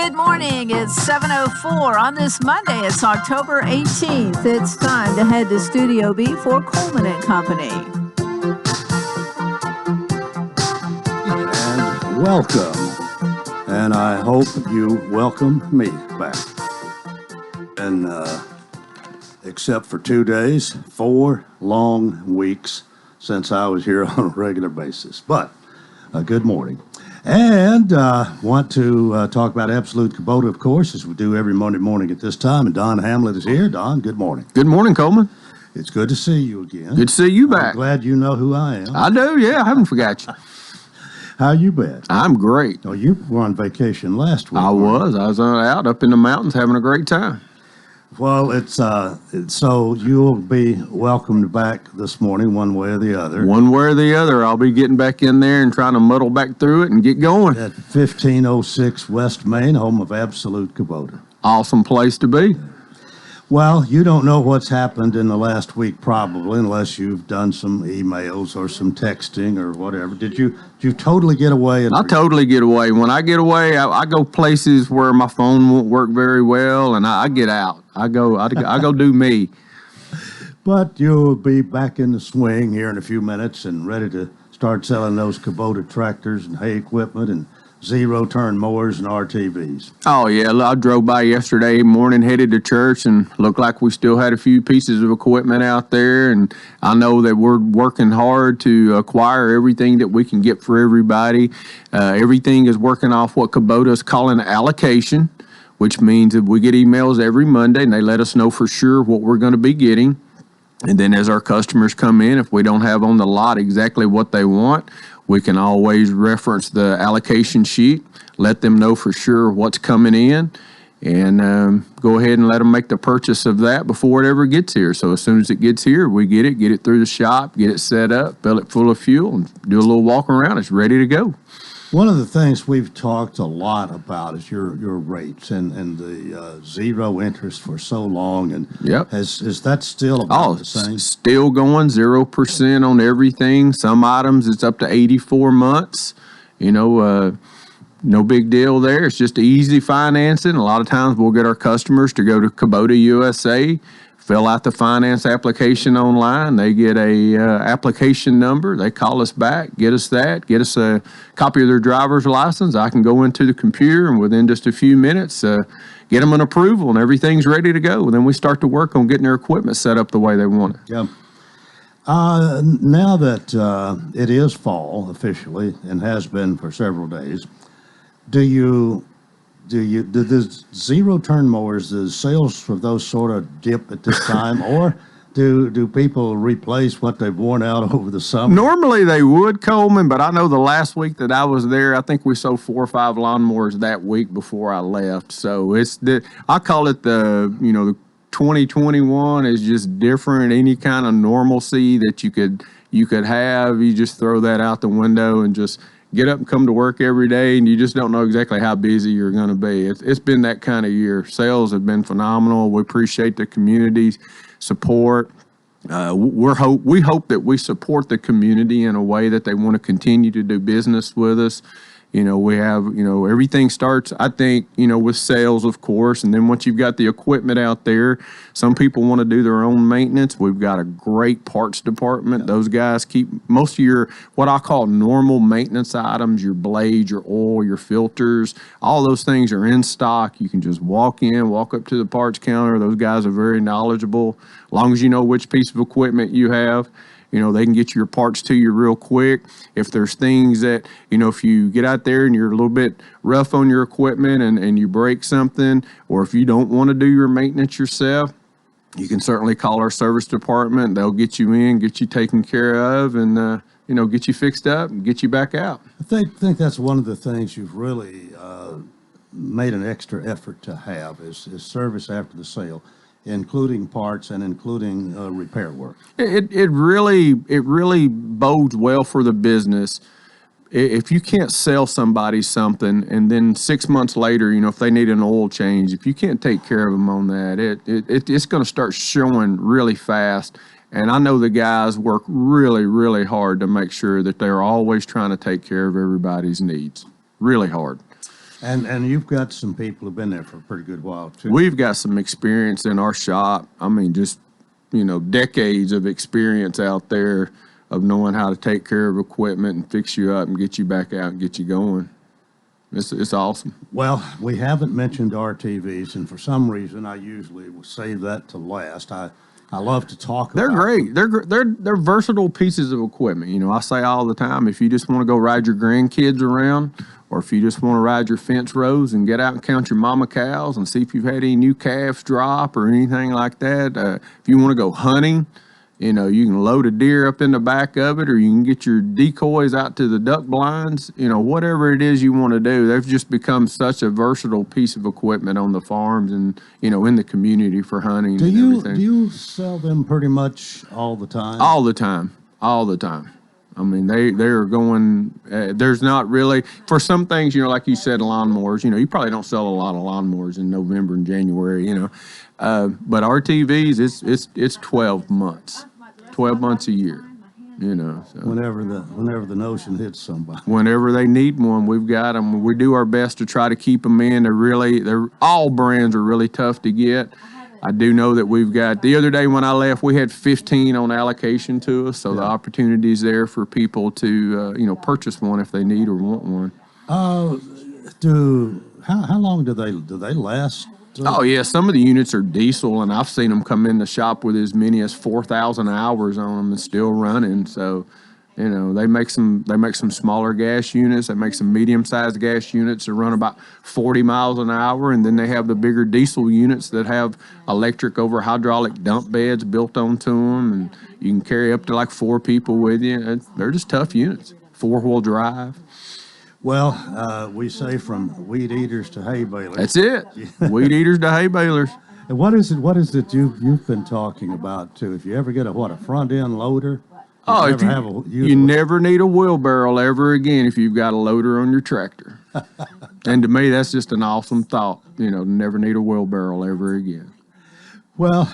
Good morning. It's 7:04 on this Monday. It's October 18th. It's time to head to Studio B for Coleman and Company. And welcome. And I hope you welcome me back. And except for 2 days, 4 long weeks since I was here on a regular basis. But good morning. And want to talk about Absolute Kubota, of course, as we do every Monday morning at this time. And Don Hamlet is here. Don, good morning. Good morning, Coleman. It's good to see you again. Good to see you back. I'm glad you know who I am. I do, yeah. I haven't forgot you. How you been? I'm great. Oh, you were on vacation last week. I was out up in the mountains having a great time. Well, it's so you'll be welcomed back this morning one way or the other. One way or the other, I'll be getting back in there and trying to muddle back through it and get going. At 1506 West Main, home of Absolute Kubota. Awesome place to be. Well, you don't know what's happened in the last week probably, unless you've done some emails or some texting or whatever. Did you totally get away? I totally get away. When I get away, I go places where my phone won't work very well, and I get out. I go do me. But you'll be back in the swing here in a few minutes and ready to start selling those Kubota tractors and hay equipment and zero-turn mowers and RTVs. Oh, yeah. I drove by yesterday morning, headed to church, and looked like we still had a few pieces of equipment out there. And I know that we're working hard to acquire everything that we can get for everybody. Everything is working off what Kubota is calling allocation, which means that we get emails every Monday, and they let us know for sure what we're going to be getting. And then as our customers come in, if we don't have on the lot exactly what they want, we can always reference the allocation sheet, let them know for sure what's coming in, and go ahead and let them make the purchase of that before it ever gets here. So as soon as it gets here, we get it through the shop, get it set up, fill it full of fuel, and do a little walk around. It's ready to go. One of the things we've talked a lot about is your rates and the zero interest for so long. And yep. Is that still about the same? Still going 0% on everything. Some items it's up to 84 months. No big deal there. It's just easy financing. A lot of times we'll get our customers to go to Kubota USA, fill out the finance application online. They get a application number. They call us back, get us a copy of their driver's license. I can go into the computer and within just a few minutes get them an approval and everything's ready to go. And then we start to work on getting their equipment set up the way they want it. Yeah. Now that it is fall officially and has been for several days, do the zero-turn mowers, the sales for those sort of dip at this time, or do people replace what they've worn out over the summer? Normally they would, Coleman, but I know the last week that I was there, I think we sold 4 or 5 lawnmowers that week before I left. So I call it the 2021 is just different. Any kind of normalcy that you could have, you just throw that out the window and just get up and come to work every day, and you just don't know exactly how busy you're going to be. It's been that kind of year. Sales have been phenomenal. We appreciate the community's support. We hope that we support the community in a way that they want to continue to do business with us. We have, everything starts, I think, with sales, of course. And then once you've got the equipment out there, some people want to do their own maintenance. We've got a great parts department. Those guys keep most of your, what I call normal maintenance items, your blades, your oil, your filters, all those things are in stock. You can just walk up to the parts counter. Those guys are very knowledgeable. As long as you know which piece of equipment you have, they can get your parts to you real quick. If there's things that, if you get out there and you're a little bit rough on your equipment and you break something, or if you don't want to do your maintenance yourself, you can certainly call our service department. They'll get you in, get you taken care of, and, get you fixed up and get you back out. I think that's one of the things you've really made an extra effort to have is service after the sale, including parts and including repair work. It really bodes well for the business. If you can't sell somebody something and then 6 months later, if they need an oil change, if you can't take care of them on that, it's going to start showing really fast. And I know the guys work really, really hard to make sure that they're always trying to take care of everybody's needs. Really hard. And you've got some people who've been there for a pretty good while too. We've got some experience in our shop. I mean, just, decades of experience out there of knowing how to take care of equipment and fix you up and get you back out and get you going. It's awesome. Well, we haven't mentioned RTVs, and for some reason, I usually will save that to last. I love to talk about. They're great. They're versatile pieces of equipment. I say all the time, if you just want to go ride your grandkids around, or if you just want to ride your fence rows and get out and count your mama cows and see if you've had any new calves drop or anything like that. If you want to go hunting, you can load a deer up in the back of it, or you can get your decoys out to the duck blinds. Whatever it is you want to do, they've just become such a versatile piece of equipment on the farms and, in the community for hunting and everything. Do you sell them pretty much all the time? All the time. I mean, they are going, there's not really, for some things, like you said, lawnmowers, you probably don't sell a lot of lawnmowers in November and January, but RTVs, it's 12 months a year, so. Whenever the notion hits somebody. Whenever they need one, we've got them. We do our best to try to keep them in. All brands are really tough to get. I do know that we've got, the other day when I left, we had 15 on allocation to us, so the opportunity's there for people to, purchase one if they need or want one. How long do they last? Oh yeah, some of the units are diesel, and I've seen them come in the shop with as many as 4,000 hours on them and still running. So, they make some smaller gas units. They make some medium-sized gas units that run about 40 miles an hour, and then they have the bigger diesel units that have electric over hydraulic dump beds built onto them, and you can carry up to like 4 people with you. They're just tough units. 4-wheel drive. Well, we say from weed eaters to hay balers. That's it. Weed eaters to hay balers. And what is it you've been talking about too? If you ever get a front end loader. You never need a wheelbarrow ever again if you've got a loader on your tractor. And to me, that's just an awesome thought. Never need a wheelbarrow ever again. Well,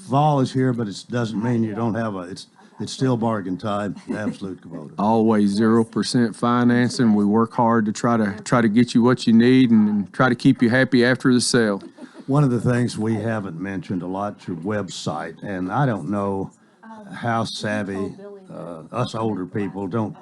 fall is here, but it doesn't mean you don't have it's still bargain time. Absolute Kubota. Always 0% financing. We work hard to try to get you what you need and try to keep you happy after the sale. One of the things we haven't mentioned a lot is your website, and I don't know how savvy us older people don't.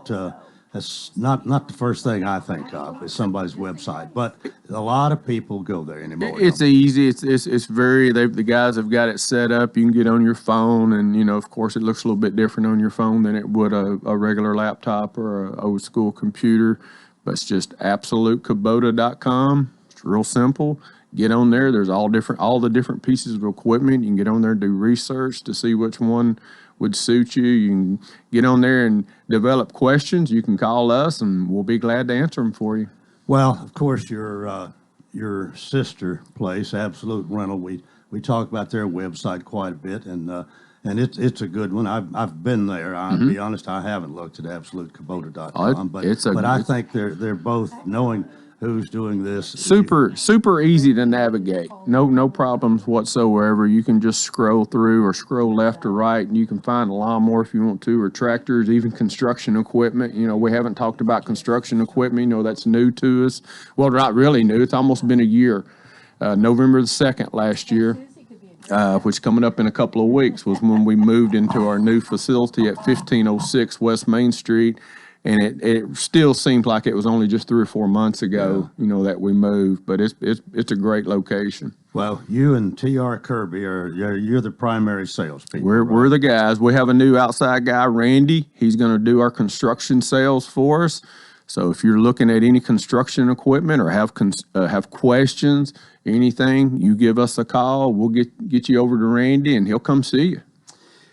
That's not the first thing I think of is somebody's website, but a lot of people go there anymore. It's easy. It's very. The guys have got it set up. You can get on your phone, and of course, it looks a little bit different on your phone than it would a regular laptop or a old school computer. But it's just absolutekubota.com. It's real simple. Get on there. There's all the different pieces of equipment. You can get on there and do research to see which one would suit you. You can get on there and develop questions. You can call us, and we'll be glad to answer them for you. Well, of course, your sister place, Absolute Rental. We talk about their website quite a bit, and it's a good one. I've been there. I'll be honest, I haven't looked at absolutekubota.com, but I think they're both knowing who's doing this. Super easy to navigate. No problems whatsoever. You can just scroll through or scroll left or right, and you can find a lawnmower if you want to, or tractors, even construction equipment. We haven't talked about construction equipment. That's new to us. Well, not really new. It's almost been a year. November the 2nd last year, which coming up in a couple of weeks, was when we moved into our new facility at 1506 West Main Street. And it still seems like it was only just 3 or 4 months ago, that we moved. But it's a great location. Well, you and T.R. Kirby you're the primary salespeople. We're the guys. We have a new outside guy, Randy. He's going to do our construction sales for us. So if you're looking at any construction equipment or have questions, anything, you give us a call. We'll get you over to Randy, and he'll come see you.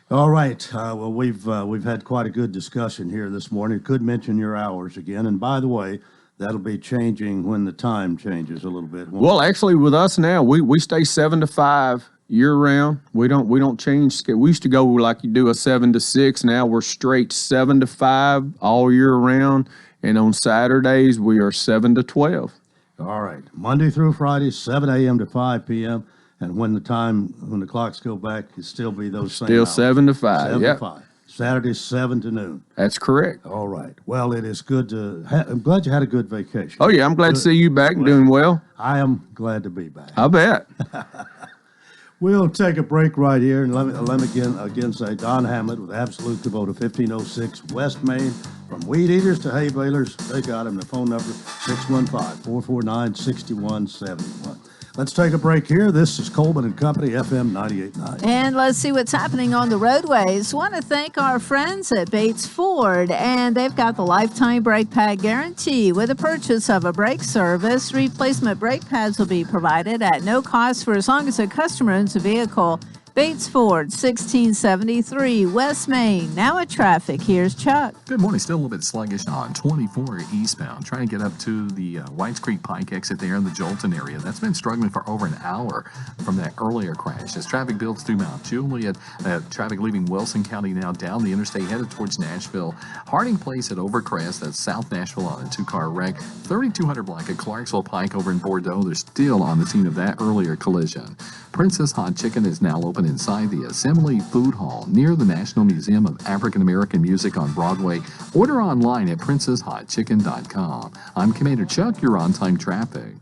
All right. Well, we've had quite a good discussion here this morning. Could mention your hours again, and by the way, that'll be changing when the time changes a little bit. Well, actually, with us now, we stay 7 to 5 year round. We don't change. We used to go like you do a 7 to 6. Now we're straight 7 to 5 all year round, and on Saturdays we are 7 to 12. All right. Monday through Friday, 7 a.m. to 5 p.m. And when the clocks go back, it still be those same hours. 7 to 5. 7 to 5. Saturdays 7 to noon. That's correct. All right. Well, it is good to I'm glad you had a good vacation. Oh, yeah, I'm glad to see you back and doing well. I am glad to be back. I bet. We'll take a break right here, and let me again say Don Hamlet with Absolute Kubota, 1506 West Main. From weed eaters to hay balers, they got him. The phone number, 615-449-6171. Let's take a break here. This is Coleman and Company, FM 98.9. And let's see what's happening on the roadways. Want to thank our friends at Bates Ford, and they've got the lifetime brake pad guarantee. With the purchase of a brake service, replacement brake pads will be provided at no cost for as long as a customer owns a vehicle. Bates Ford, 1673 West Main. Now at traffic, here's Chuck. Good morning. Still a little bit sluggish on 24 eastbound. Trying to get up to the Whites Creek Pike exit there in the Jolton area. That's been struggling for over an hour from that earlier crash. As traffic builds through Mount Juliet, traffic leaving Wilson County now down the interstate headed towards Nashville. Harding Place at Overcrest, that's South Nashville on a two-car wreck. 3200 block at Clarksville Pike over in Bordeaux. They're still on the scene of that earlier collision. Princess Hot Chicken is now open inside the Assembly Food Hall near the National Museum of African American Music on Broadway. Order online at princesshotchicken.com. I'm Commander Chuck, you're on time traffic.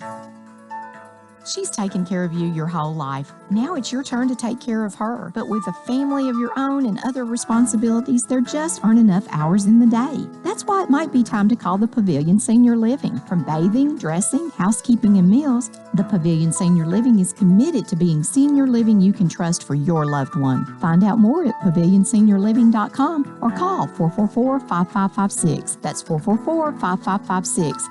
She's taken care of you your whole life. Now it's your turn to take care of her. But with a family of your own and other responsibilities, there just aren't enough hours in the day. That's why it might be time to call the Pavilion Senior Living. From bathing, dressing, housekeeping, and meals, the Pavilion Senior Living is committed to being senior living you can trust for your loved one. Find out more at pavilionseniorliving.com or call 444-5556. That's 444-5556.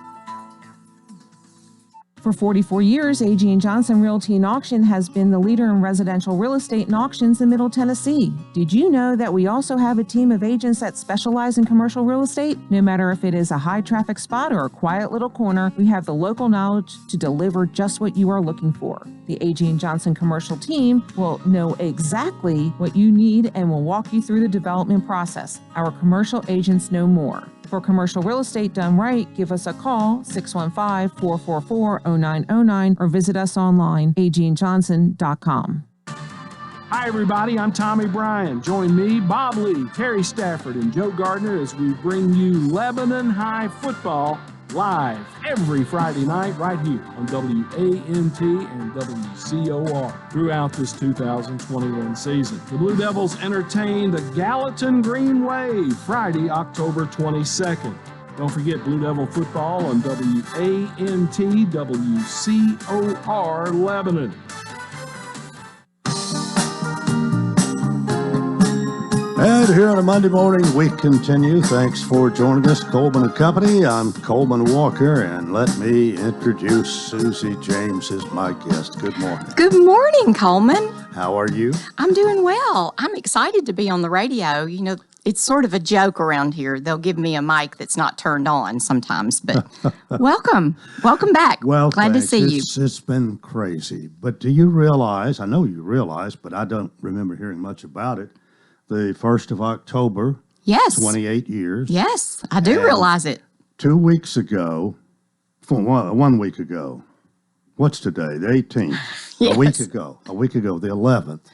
For 44 years, A.G. & Johnson Realty and Auction has been the leader in residential real estate and auctions in Middle Tennessee. Did you know that we also have a team of agents that specialize in commercial real estate? No matter if it is a high-traffic spot or a quiet little corner, we have the local knowledge to deliver just what you are looking for. The A.G. & Johnson commercial team will know exactly what you need and will walk you through the development process. Our commercial agents know more. For commercial real estate done right, give us a call, 615-444-0909, or visit us online, agandjohnson.com. Hi, everybody. I'm Tommy Bryan. Join me, Bob Lee, Terry Stafford, and Joe Gardner as we bring you Lebanon High football live every Friday night right here on WANT and WCOR throughout this 2021 season. The Blue Devils entertain the Gallatin Green Wave Friday, October 22nd. Don't forget Blue Devil football on WANT WCOR Lebanon. And here on a Monday morning, we continue. Thanks for joining us, Coleman and Company. I'm Coleman Walker, and let me introduce Susie James as my guest. Good morning. Good morning, Coleman. How are you? I'm doing well. I'm excited to be on the radio. You know, it's sort of a joke around here. They'll give me a mic that's not turned on sometimes, but welcome. Welcome back. Well, glad thanks. to see you. It's been crazy. But do you realize, I know you realize, but I don't remember hearing much about it, the 1st of October, Yes. 28 years. Yes, I do realize it. 2 weeks ago, 1 week ago, what's today, the 18th? Yes. A week ago, the 11th,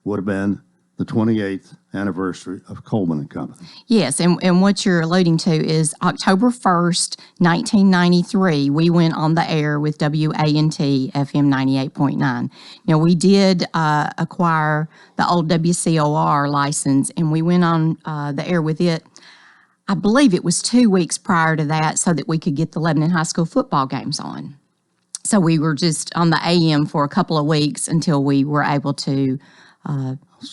would have been the 28th anniversary of Coleman and Company. Yes, and what you're alluding to is October 1st, 1993, we went on the air with WANT FM 98.9. You know, we did acquire the old WCOR license, and we went on the air with it. I believe it was 2 weeks prior to that so that we could get the Lebanon High School football games on. So we were just on the AM for a couple of weeks until we were able to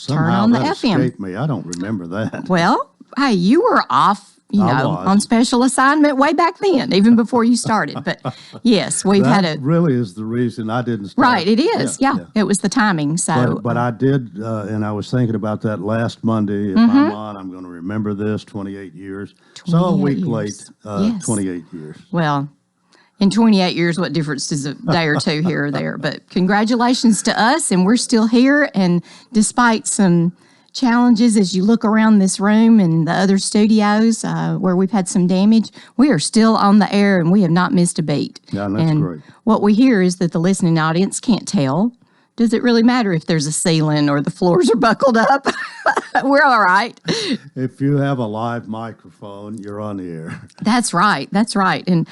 turn on the that FM. Escaped me. I don't remember that. Well, hey, you were off, on special assignment way back then, even before you started. But yes, we've that had a really is the reason I didn't start. right. It is, yeah. It was the timing. So, But I did, and I was thinking about that last Monday. If I'm on, I'm going to remember this 28 years. So a 28 week years. late, Yes. 28 years. well, in 28 years, what difference does a day or two here or there? But congratulations to us, and we're still here. And despite some challenges as you look around this room and the other studios where we've had some damage, we are still on the air and we have not missed a beat. Yeah, and that's great. What we hear is that the listening audience can't tell does it really matter if there's a ceiling or the floors are buckled up? We're all right. If you have a live microphone, you're on the air. That's right. That's right. And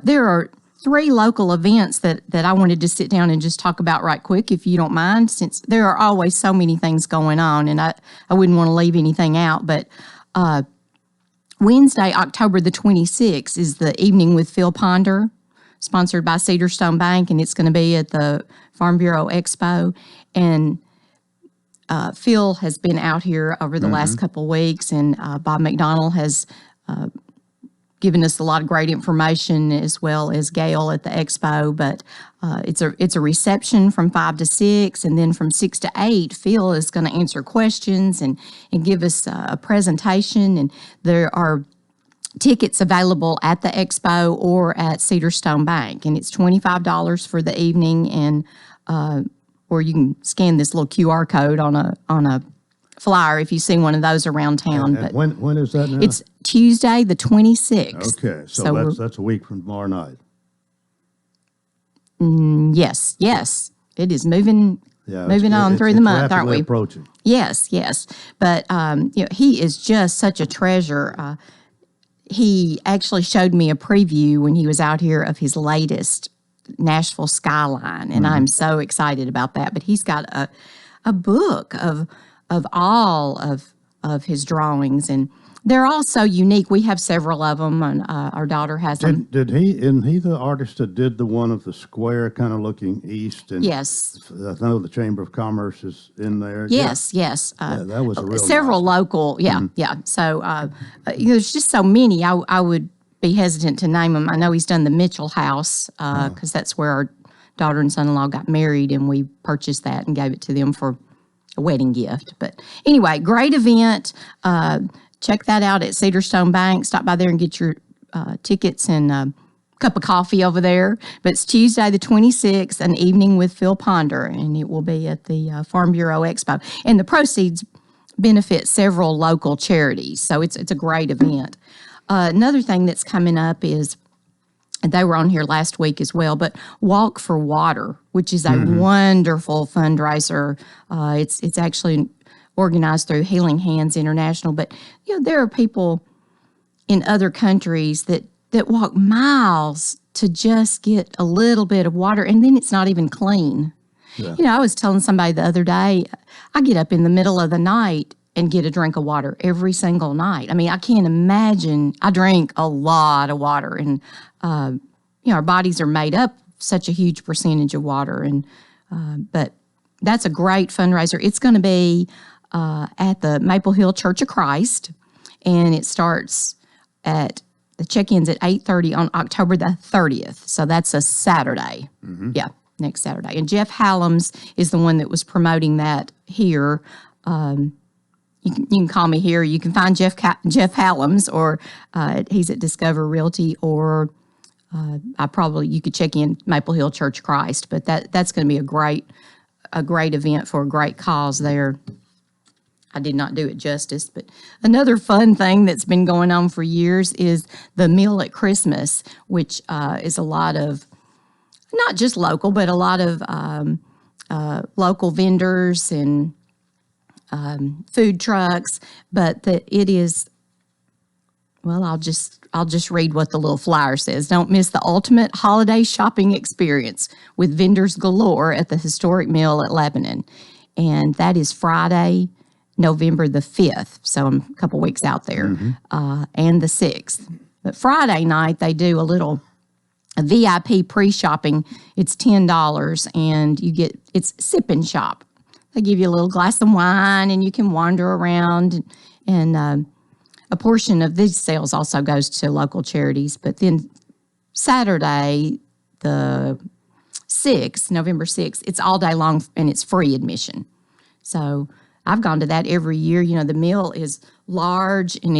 there are 3 local events that I wanted to sit down and just talk about right quick, if you don't mind, since there are always so many things going on, and I wouldn't want to leave anything out. But Wednesday, October the 26th, is the Evening with Phil Ponder, sponsored by Cedarstone Bank, and it's going to be at the Farm Bureau Expo. And Phil has been out here over the last couple of weeks, and Bob McDonald has given us a lot of great information, as well as Gail at the expo. But it's a reception from 5 to 6, and then from 6 to 8, Phil is going to answer questions and give us a presentation. And there are tickets available at the expo or at Cedarstone Bank, and it's $25 for the evening, and or you can scan this little QR code on a flyer if you see one of those around town. And when is that now? It's Tuesday the 26th. Okay, so that's a week from tomorrow night. Yes, it is moving on through the month, aren't we? Approaching. Yes. But he is just such a treasure. He actually showed me a preview when he was out here of his latest Nashville Skyline, and I'm so excited about that. But he's got a book of all of his drawings, and they're all so unique. We have several of them, and our daughter has them. Isn't he the artist that did the one of the square kind of looking east? And Yes. I know the Chamber of Commerce is in there. Yes. Yeah, that was a real several nice one. local. Yeah. So there's just so many. I would be hesitant to name them. I know he's done the Mitchell House because that's where our daughter and son-in-law got married, and we purchased that and gave it to them for a wedding gift. But anyway, great event. Check that out at Cedarstone Bank. Stop by there and get your tickets and a cup of coffee over there. But it's Tuesday the 26th, an Evening with Phil Ponder, and it will be at the Farm Bureau Expo. And the proceeds benefit several local charities, so it's a great event. Another thing that's coming up is, and they were on here last week as well, but Walk for Water, which is a wonderful fundraiser. It's actually organized through Healing Hands International. But there are people in other countries that walk miles to just get a little bit of water, and then it's not even clean. Yeah. I was telling somebody the other day, I get up in the middle of the night and get a drink of water every single night. I mean, I can't imagine. I drink a lot of water, and our bodies are made up such a huge percentage of water. And but that's a great fundraiser. It's going to be at the Maple Hill Church of Christ, and it starts at the check-ins at 8:30 on October the 30th. So that's a Saturday. Yeah, next Saturday. And Jeff Hallam's is the one that was promoting that here. You can call me here. You can find Jeff Hallam's, or he's at Discover Realty, or you could check in Maple Hill Church of Christ. But that's going to be a great event for a great cause there. I did not do it justice, but another fun thing that's been going on for years is the Meal at Christmas, which is a lot of, not just local, but a lot of local vendors and food trucks. But that it is, well, I'll just read what the little flyer says. Don't miss the ultimate holiday shopping experience with vendors galore at the historic Mill at Lebanon. And that is Friday, November the 5th, so I'm a couple weeks out there, and the 6th. But Friday night, they do a VIP pre-shopping. It's $10, and it's sip and shop. They give you a little glass of wine, and you can wander around, and a portion of these sales also goes to local charities. But then Saturday, the 6th, November 6th, it's all day long, and it's free admission. So I've gone to that every year. The meal is large, and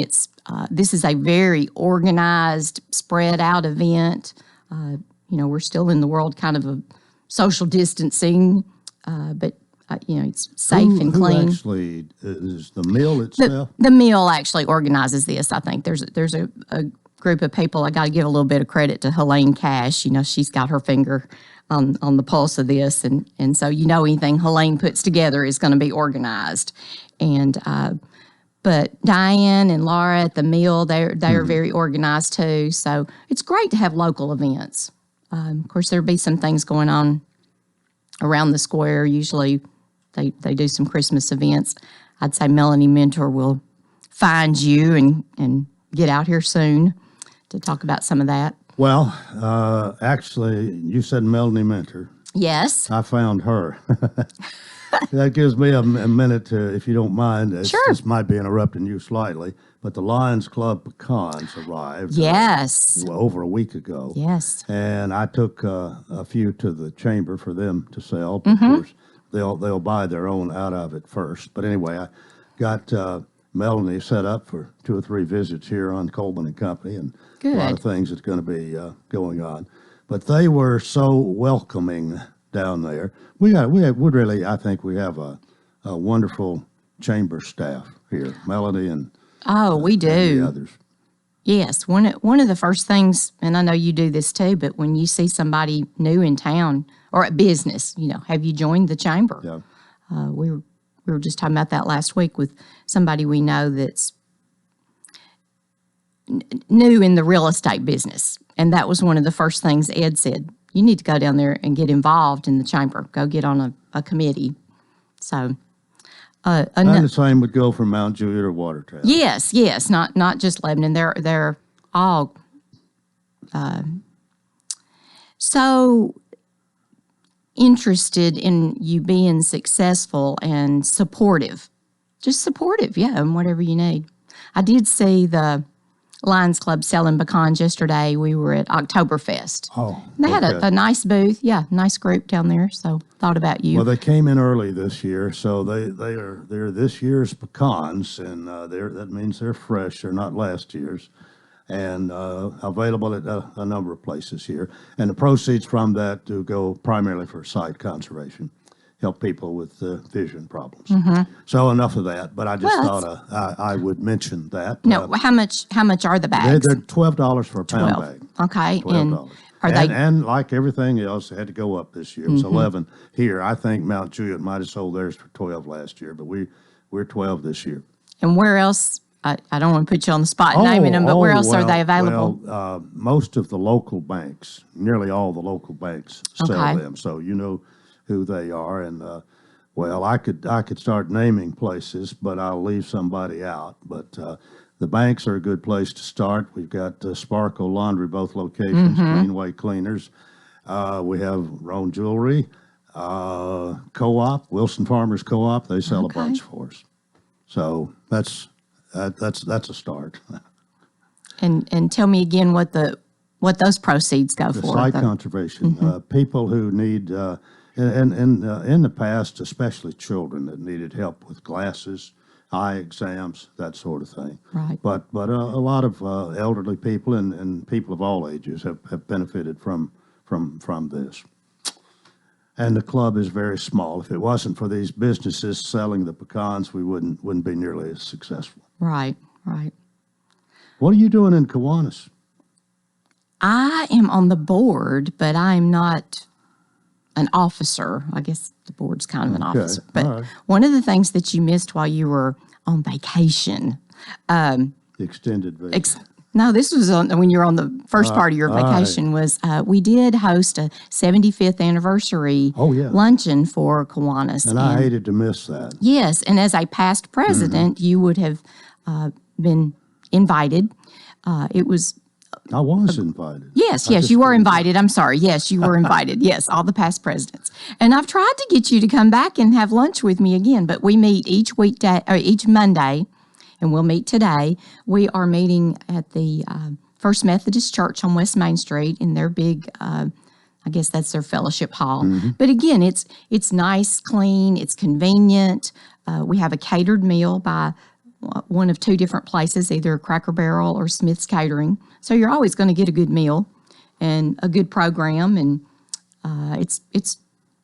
this is a very organized, spread out event. We're still in the world kind of a social distancing, but it's safe and clean. Who actually is the meal itself? The meal actually organizes this. I think there's a group of people, I got to give a little bit of credit to Helene Cash. You know, she's got her finger on the pulse of this, and so anything Helene puts together is going to be organized. And but Diane and Laura at the mill, they are very organized too. So it's great to have local events. Of course, there'll be some things going on around the square. Usually, they do some Christmas events. I'd say Melanie Mentor will find you and get out here soon to talk about some of that. Well, actually, you said Melanie Mentor. Yes. I found her. That gives me a minute to, if you don't mind. Sure. This might be interrupting you slightly, but the Lions Club pecans arrived. Yes. Over a week ago. Yes. And I took a few to the chamber for them to sell. Of course, they'll buy their own out of it first. But anyway, I got Melanie set up for 2 or 3 visits here on Coleman and Company, and a lot of things that's going to be going on. But they were so welcoming down there. We really, I think we have a wonderful chamber staff here, Melanie and we do. and the others. Yes, one of the first things, and I know you do this too, but when you see somebody new in town or at business, have you joined the chamber? Yeah. We were just talking about that last week with somebody we know that's new in the real estate business, and that was one of the first things Ed said. You need to go down there and get involved in the chamber. Go get on a committee. So, and the same would go for Mount Juliet or Watertown. Yes, not just Lebanon. They're all so interested in you being successful and supportive. Just supportive, yeah, and whatever you need. I did see the Lions Club selling pecans yesterday. We were at Oktoberfest. Oh, they had a nice booth. Yeah, nice group down there. So thought about you. Well, they came in early this year, so they're this year's pecans, and that means they're fresh. They're not last year's, and available at a number of places here. And the proceeds from that do go primarily for site conservation, help people with vision problems. So enough of that. But I just thought I would mention that. No, how much are the bags? They're $12 for a pound bag. Okay, $12. and are they? And like everything else, it had to go up this year. It was 11 here. I think Mount Juliet might have sold theirs for 12 last year, but we're 12 this year. And where else? I don't want to put you on the spot naming them, but where else are they available? Well, most of the local banks, nearly all the local banks sell them. So you know who they are, and I could start naming places, but I'll leave somebody out. But the banks are a good place to start. We've got Sparkle Laundry, both locations, Greenway Cleaners. We have Roan Jewelry, Co-op, Wilson Farmers Co-op. They sell a bunch for us. So that's a start. And tell me again what those proceeds go The for. site conservation. People who need. And in the past, especially children that needed help with glasses, eye exams, that sort of thing. Right. But a lot of elderly people and people of all ages have benefited from this. And the club is very small. If it wasn't for these businesses selling the pecans, we wouldn't be nearly as successful. Right. What are you doing in Kiwanis? I am on the board, but I'm not an officer. I guess the board's kind of an officer. But one of the things that you missed while you were on vacation. Extended vacation. No, this was when you were on the first part of your vacation. Was we did host a 75th anniversary luncheon for Kiwanis. And I hated to miss that. Yes, and as a past president, you would have been invited. It was. I was invited. Yes, you were invited. I'm sorry. Yes, you were invited. Yes, all the past presidents. And I've tried to get you to come back and have lunch with me again, but we meet each weekday or each Monday, and we'll meet today. We are meeting at the First Methodist Church on West Main Street in their big, I guess that's their fellowship hall. But again, it's nice, clean, it's convenient. We have a catered meal by one of 2 different places, either Cracker Barrel or Smith's Catering. So you're always going to get a good meal and a good program, and it's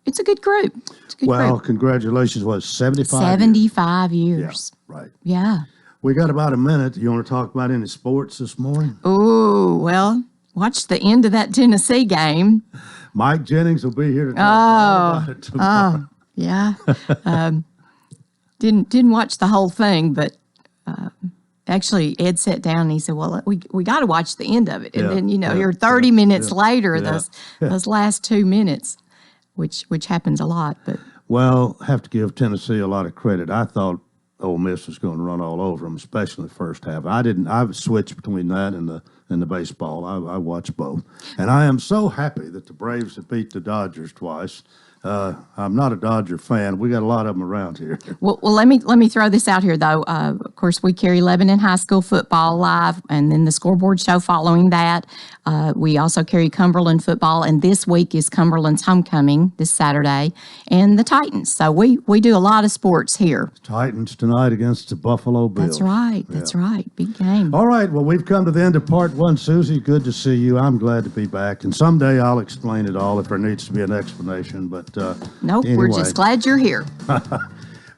a good group. It's a good group. Congratulations! 75? 75 years. Yeah, right. Yeah. We got about a minute. You want to talk about any sports this morning? Oh, well, watch the end of that Tennessee game. Mike Jennings will be here to talk all about it tomorrow. Yeah. Didn't watch the whole thing, but actually Ed sat down and he said, well, we got to watch the end of it. And then, you're 30 minutes later, those last 2 minutes, which happens a lot. But Well, have to give Tennessee a lot of credit. I thought Ole Miss was going to run all over them, especially in the first half. I switched between that and the baseball. I watched both. And I am so happy that the Braves have beat the Dodgers twice. I'm not a Dodger fan. We got a lot of them around here. Well, let me throw this out here, though. Of course, we carry Lebanon High School football live, and then the scoreboard show following that. We also carry Cumberland football, and this week is Cumberland's homecoming this Saturday, and the Titans. So we do a lot of sports here. Titans tonight against the Buffalo Bills. That's right. That's right. Big game. All right. Well, we've come to the end of part one. Susie, good to see you. I'm glad to be back. And someday I'll explain it all if there needs to be an explanation. But nope, anyway. We're just glad you're here.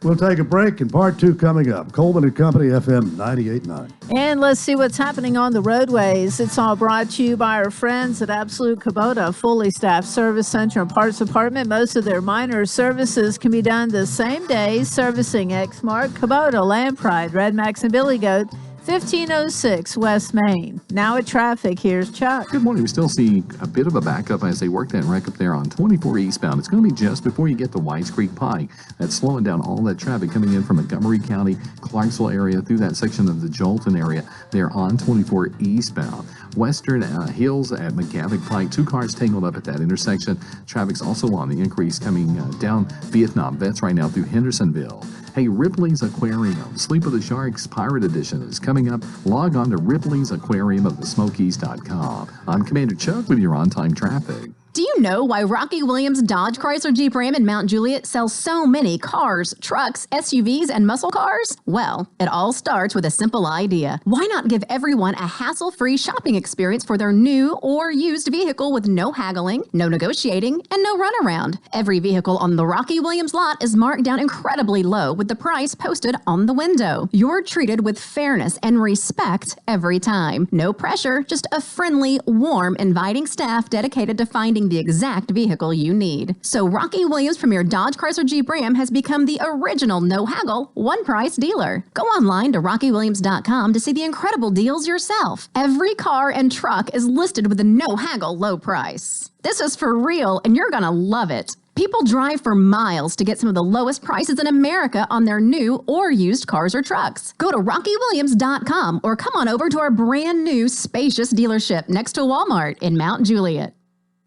We'll take a break, and part two coming up. Coleman and Company, FM 98.9. And let's see what's happening on the roadways. It's all brought to you by our friends at Absolute Kubota, fully staffed service center and parts department. Most of their minor services can be done the same day. Servicing Exmark, Kubota, Land Pride, Red Max, and Billy Goat. 1506 West Main. Now at traffic, here's Chuck. Good morning. We still see a bit of a backup as they work that wreck up there on 24 eastbound. It's going to be just before you get to Whites Creek Pike. That's slowing down all that traffic coming in from Montgomery County, Clarksville area through that section of the Jolton area there on 24 eastbound. Western Hills at McGavick Pike. 2 cars tangled up at that intersection. Traffic's also on the increase coming down Vietnam Vets right now through Hendersonville. Hey, Ripley's Aquarium, Sleep of the Sharks Pirate Edition is coming up. Log on to Ripley's Aquarium of the Smokies.com. I'm Commander Chuck with your on-time traffic. Do you know why Rocky Williams Dodge Chrysler Jeep Ram in Mount Juliet sells so many cars, trucks, SUVs, and muscle cars? Well, it all starts with a simple idea. Why not give everyone a hassle-free shopping experience for their new or used vehicle with no haggling, no negotiating, and no runaround? Every vehicle on the Rocky Williams lot is marked down incredibly low with the price posted on the window. You're treated with fairness and respect every time. No pressure, just a friendly, warm, inviting staff dedicated to finding the exact vehicle you need. So Rocky Williams Premier Dodge Chrysler Jeep Ram has become the original no-haggle, one-price dealer. Go online to rockywilliams.com to see the incredible deals yourself. Every car and truck is listed with a no-haggle low price. This is for real, and you're gonna love it. People drive for miles to get some of the lowest prices in America on their new or used cars or trucks. Go to rockywilliams.com or come on over to our brand new spacious dealership next to Walmart in Mount Juliet.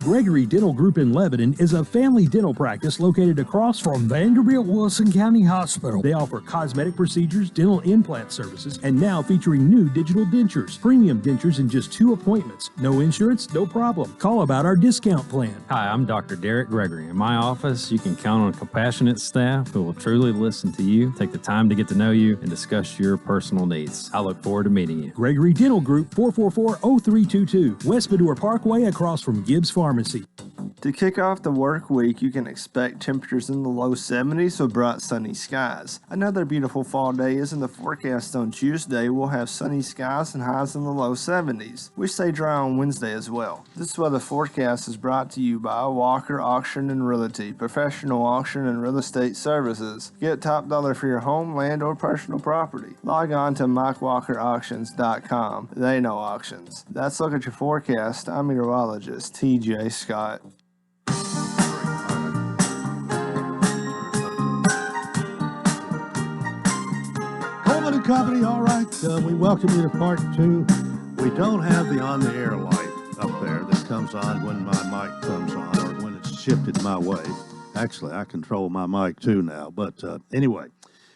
Gregory Dental Group in Lebanon is a family dental practice located across from Vanderbilt Wilson County Hospital. They offer cosmetic procedures, dental implant services, and now featuring new digital dentures. Premium dentures in just 2 appointments. No insurance, no problem. Call about our discount plan. Hi, I'm Dr. Derek Gregory. In my office, you can count on a compassionate staff who will truly listen to you, take the time to get to know you, and discuss your personal needs. I look forward to meeting you. Gregory Dental Group, 444-0322, West Medora Parkway across from Gibbs Pharmacy. To kick off the work week, you can expect temperatures in the low 70s with bright sunny skies. Another beautiful fall day is in the forecast on Tuesday. We'll have sunny skies and highs in the low 70s. We stay dry on Wednesday as well. This weather forecast is brought to you by Walker Auction and Realty, professional auction and real estate services. Get top dollar for your home, land, or personal property. Log on to MikeWalkerAuctions.com. They know auctions. That's Look at Your Forecast. I'm meteorologist TJ Scott. Coleman and Company, all right. We welcome you to part two. We don't have the on-the-air light up there that comes on when my mic comes on or when it's shifted my way. Actually, I control my mic too now. But anyway,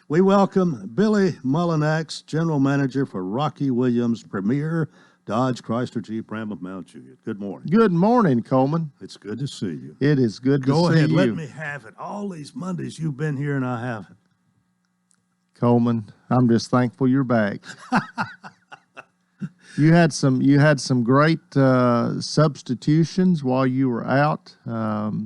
we welcome Billy Mullinax, General Manager for Rocky Williams Premier Dodge Chrysler Jeep Ram of Mount Juliet. Good morning. Good morning, Coleman. It's good to see you. It is good to see you. Go ahead, let me have it. All these Mondays you've been here and I haven't. Coleman, I'm just thankful you're back. You had some great substitutions while you were out. Well,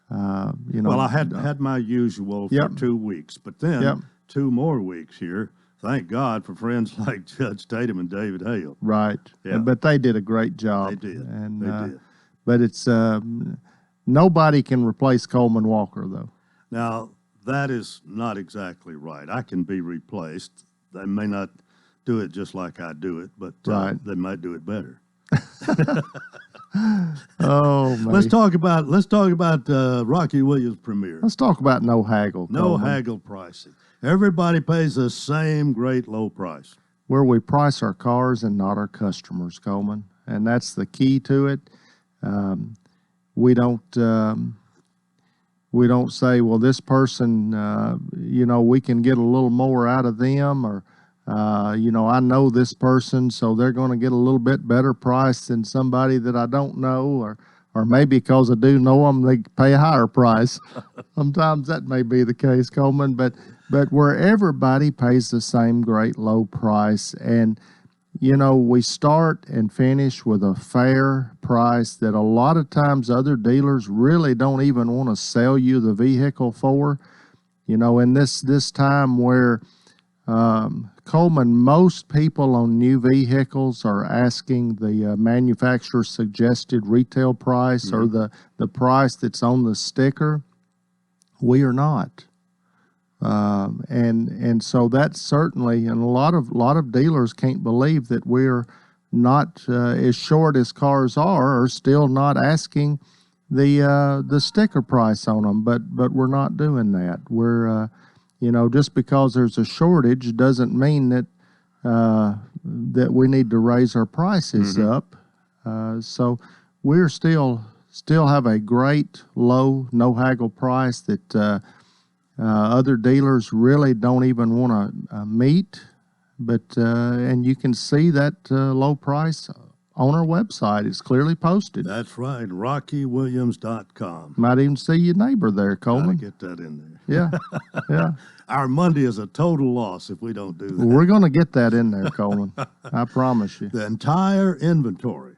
I had my usual for 2 weeks, but then 2 more weeks here. thank God for friends like Judge Tatum and David Hale. Right. Yeah. But they did a great job. They did. And, They did. But it's nobody can replace Coleman Walker, though. Now, that is not exactly right. I can be replaced. They may not do it just like I do it, but Right. they might do it better. Oh, man. Let's talk about Rocky Williams Premier. Let's talk about no haggle. No Coleman, haggle pricing. Everybody pays the same great low price. where we price our cars and not our customers, Coleman, and that's the key to it. We don't say, well, this person, we can get a little more out of them, or I know this person, so they're going to get a little bit better price than somebody that I don't know, or maybe because I do know them, they pay a higher price. Sometimes that may be the case, Coleman, but where everybody pays the same great low price, and we start and finish with a fair price that a lot of times other dealers really don't even want to sell you the vehicle for. In this time where Coleman, most people on new vehicles are asking the manufacturer's suggested retail price or the price that's on the sticker. We are not. And so that's certainly, and a lot of dealers can't believe that we're not, as short as cars are still not asking the sticker price on them, but we're not doing that. We're, just because there's a shortage doesn't mean that that we need to raise our prices up. So we're still have a great low, no haggle price that other dealers really don't even want to meet, but and you can see that low price on our website. It's clearly posted. That's right, RockyWilliams.com. Might even see your neighbor there, Coleman. Gotta get that in there. Yeah, yeah. Our Monday is a total loss if we don't do that. Well, we're going to get that in there, Coleman. I promise you. The entire inventory,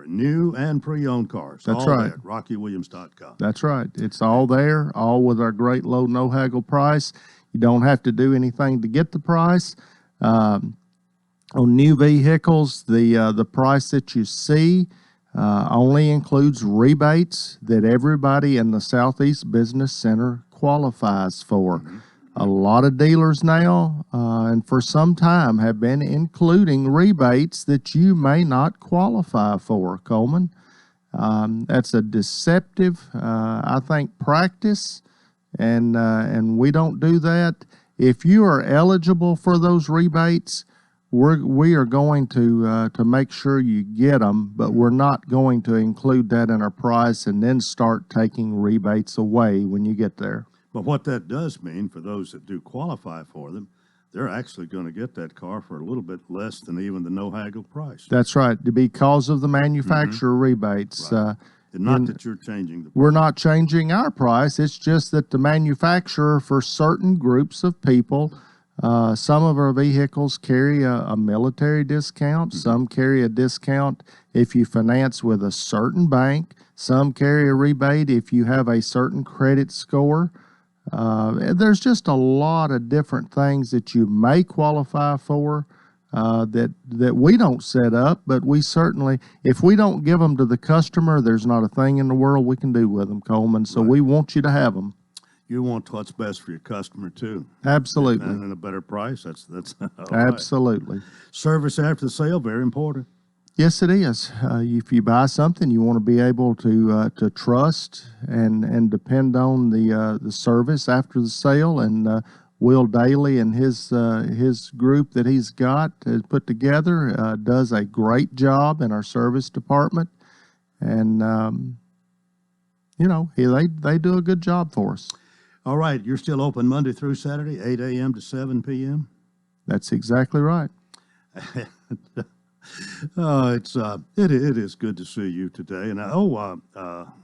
new and pre-owned cars. That's all right. there at RockyWilliams.com. That's right. It's all there, all with our great low, no haggle price. You don't have to do anything to get the price. On new vehicles, the price that you see only includes rebates that everybody in the Southeast Business Center qualifies for. A lot of dealers now, and for some time, have been including rebates that you may not qualify for, Coleman. That's a deceptive, I think, practice, and we don't do that. If you are eligible for those rebates, we are going to make sure you get them, but we're not going to include that in our price and then start taking rebates away when you get there. But what that does mean for those that do qualify for them, they're actually going to get that car for a little bit less than even the no haggle price. That's right, because of the manufacturer rebates. Right. And not that you're changing the price. We're not changing our price. It's just that the manufacturer, for certain groups of people, some of our vehicles carry a military discount. Some carry a discount if you finance with a certain bank. Some carry a rebate if you have a certain credit score. There's just a lot of different things that you may qualify for that we don't set up, but we certainly, if we don't give them to the customer, there's not a thing in the world we can do with them, Coleman. So we want you to have them. You want what's best for your customer too. Absolutely. And a better price. That's all absolutely. Right. Service after the sale, very important. Yes, it is. If you buy something, you want to be able to trust and depend on the service after the sale. And Will Daly and his group that he's got has put together does a great job in our service department, and they do a good job for us. All right, you're still open Monday through Saturday, 8 a.m. to 7 p.m. That's exactly right. It is good to see you today. And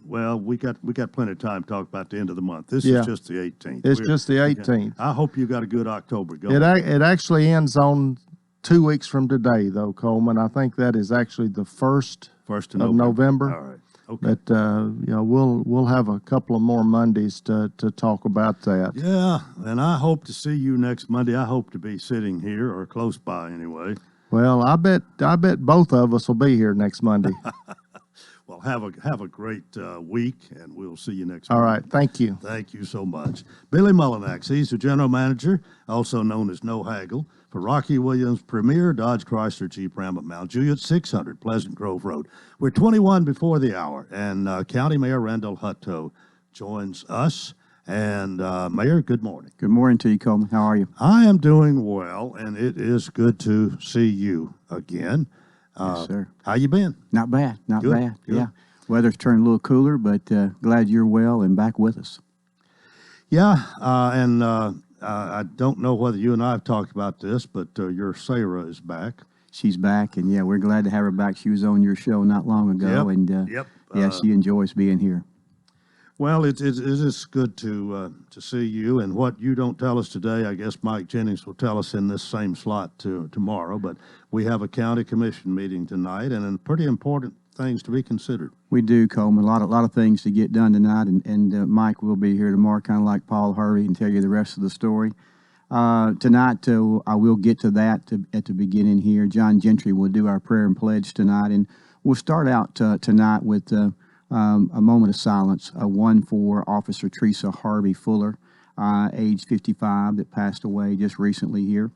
well, we got plenty of time to talk about the end of the month. This is just the 18th. It's just the 18th. I hope you got a good October going. It actually ends on 2 weeks from today, though, Coleman. I think that is actually the first of November. All right. Okay. But we'll have a couple of more Mondays to talk about that. Yeah, and I hope to see you next Monday. I hope to be sitting here or close by anyway. Well, I bet both of us will be here next Monday. Well, have a great week, and we'll see you next All Monday. right, thank you. Thank you so much. Billy Mullinax, he's the general manager, also known as No Haggle, for Rocky Williams Premier Dodge Chrysler Jeep Ram at Mount Juliet, 600 Pleasant Grove Road. We're 21 before the hour, and County Mayor Randall Hutto joins us. And Mayor, good morning. Good morning to you, Coleman. How are you? I am doing well, and it is good to see you again. Yes, sir. How you been? Not bad. Not Good, bad. good. Yeah. Weather's turned a little cooler, but glad you're well and back with us. Yeah, and I don't know whether you and I have talked about this, but your Sarah is back. She's back, and yeah, we're glad to have her back. She was on your show not long ago, Yep, and yep. yeah, she enjoys being here. Well, it is good to see you, and what you don't tell us today, I guess Mike Jennings will tell us in this same slot tomorrow, but we have a county commission meeting tonight, and pretty important things to be considered. We do, Coleman. A lot of things to get done tonight, and Mike will be here tomorrow, kind of like Paul Harvey, and tell you the rest of the story. Tonight, I will get to that at the beginning here. John Gentry will do our prayer and pledge tonight, and we'll start out tonight with a moment of silence, one for Officer Teresa Harvey Fuller, age 55, that passed away just recently here.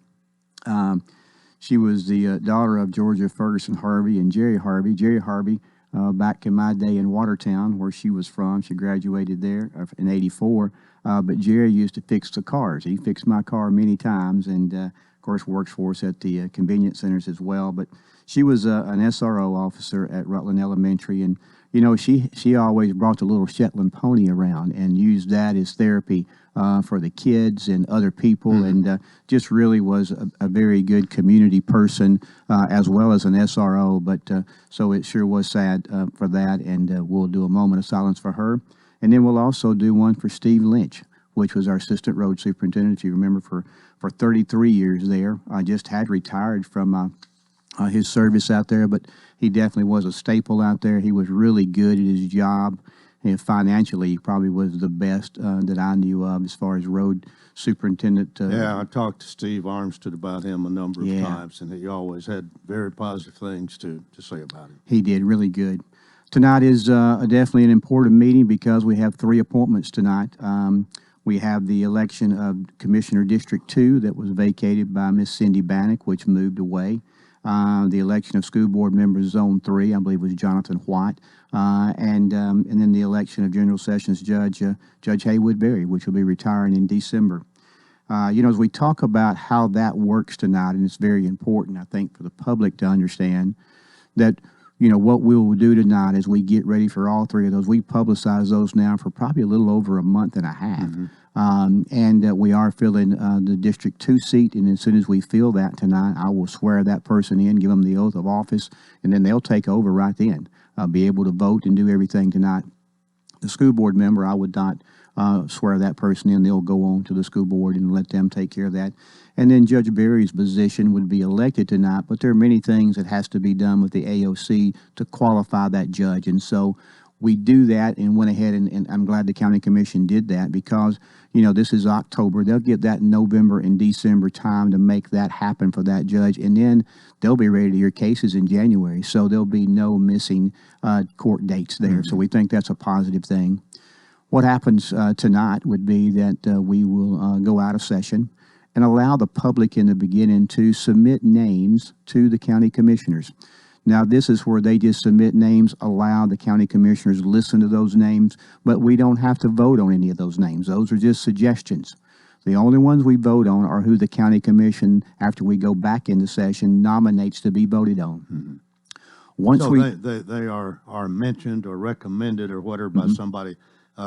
She was the daughter of Georgia Ferguson Harvey and Jerry Harvey. Jerry Harvey, back in my day in Watertown, where she was from, she graduated there in '84. But Jerry used to fix the cars. He fixed my car many times, and of course works for us at the convenience centers as well. But she was an SRO officer at Rutland Elementary, and you know, she always brought the little Shetland pony around and used that as therapy for the kids and other people, and just really was a very good community person as well as an SRO. But so it sure was sad for that, and we'll do a moment of silence for her. And then we'll also do one for Steve Lynch, which was our assistant road superintendent, if you remember, for 33 years there. I just had retired from his service out there, but he definitely was a staple out there. He was really good at his job, and financially he probably was the best that I knew of as far as road superintendent. Yeah, I talked to Steve Armstead about him a number of times, and he always had very positive things to say about him. He did really good. Tonight is definitely an important meeting because we have 3 appointments tonight. We have the election of Commissioner District 2 that was vacated by Miss Cindy Bannock, which moved away. The election of school board members Zone 3, I believe, was Jonathan White, and then the election of General Sessions Judge Haywood Berry, which will be retiring in December. You know, as we talk about how that works tonight, and it's very important, I think, for the public to understand that, you know, what we will do tonight as we get ready for all 3 of those. We publicize those now for probably a little over a month and a half. And we are filling the District 2 seat, and as soon as we fill that tonight, I will swear that person in, give them the oath of office, and then they'll take over right then, be able to vote and do everything tonight. The school board member, I would not swear that person in. They'll go on to the school board and let them take care of that. And then Judge Berry's position would be elected tonight, but there are many things that has to be done with the AOC to qualify that judge. And so we do that and went ahead, and I'm glad the county commission did that because, you know, this is October. They'll get that November and December time to make that happen for that judge, and then they'll be ready to hear cases in January. So there'll be no missing court dates there. So we think that's a positive thing. What happens tonight would be that we will go out of session and allow the public in the beginning to submit names to the county commissioners. Now, this is where they just submit names, allow the county commissioners to listen to those names, but we don't have to vote on any of those names. Those are just suggestions. The only ones we vote on are who the county commission, after we go back into session, nominates to be voted on. Once so we they are mentioned or recommended or whatever by somebody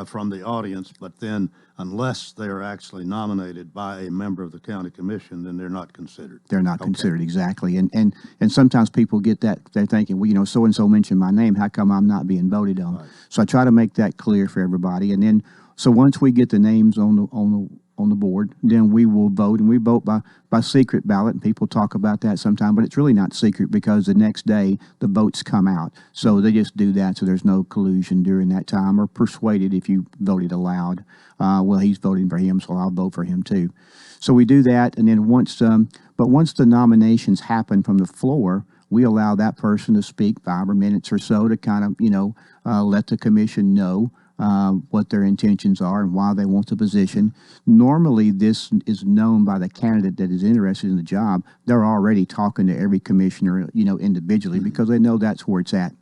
from the audience, but then unless they are actually nominated by a member of the county commission, then they're not considered. They're not considered, exactly. And sometimes people get that, they're thinking, well, you know, so-and-so mentioned my name, how come I'm not being voted on? Right. So I try to make that clear for everybody. And then, so once we get the names on on the board, then we will vote, and we vote by secret ballot, and people talk about that sometime, but it's really not secret because the next day the votes come out. So they just do that so there's no collusion during that time or persuaded if you voted aloud. Well, he's voting for him, so I'll vote for him too. So we do that, and then once the nominations happen from the floor, we allow that person to speak 5 minutes or so to kind of, let the commission know what their intentions are and why they want the position. Normally, this is known by the candidate that is interested in the job. They're already talking to every commissioner, individually because they know that's where it's at.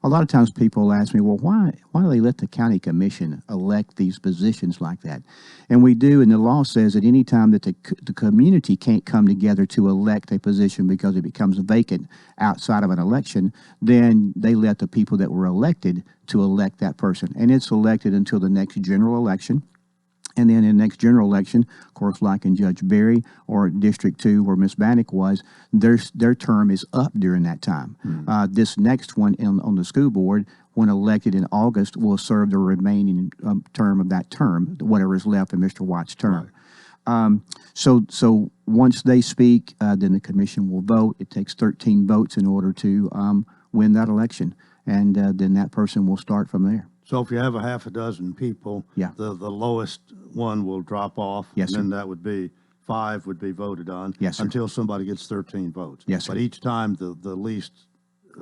A lot of times people ask me, well, why do they let the county commission elect these positions like that? And we do, and the law says that any time that the community can't come together to elect a position because it becomes vacant outside of an election, then they let the people that were elected to elect that person. And it's elected until the next general election. And then in the next general election, of course, like in Judge Berry or District 2 where Ms. Bannock was, their term is up during that time. This next one on the school board, when elected in August, will serve the remaining term of that term, whatever is left of Mr. Watt's term. Right. So once they speak, then the commission will vote. It takes 13 votes in order to win that election. And then that person will start from there. So if you have a half a dozen people, the lowest one will drop off. Yes, and then that would be 5 would be voted on. Yes, sir. Until somebody gets 13 votes. Yes, sir. But each time the least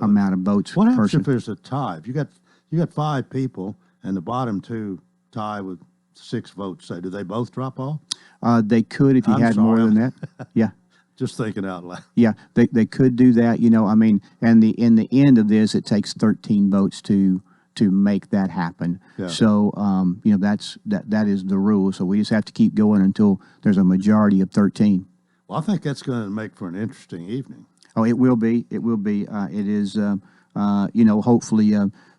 amount of votes. What happens if there's a tie? If you got 5 people and the bottom 2 tie with 6 votes, say, do they both drop off? They could if you had more than that. Yeah. Just thinking out loud. Yeah, they could do that. And in the end of this, it takes 13 votes to make that happen. Yeah. So, that is the rule. So we just have to keep going until there's a majority of 13. Well, I think that's going to make for an interesting evening. Oh, it will be. It will be. It is, hopefully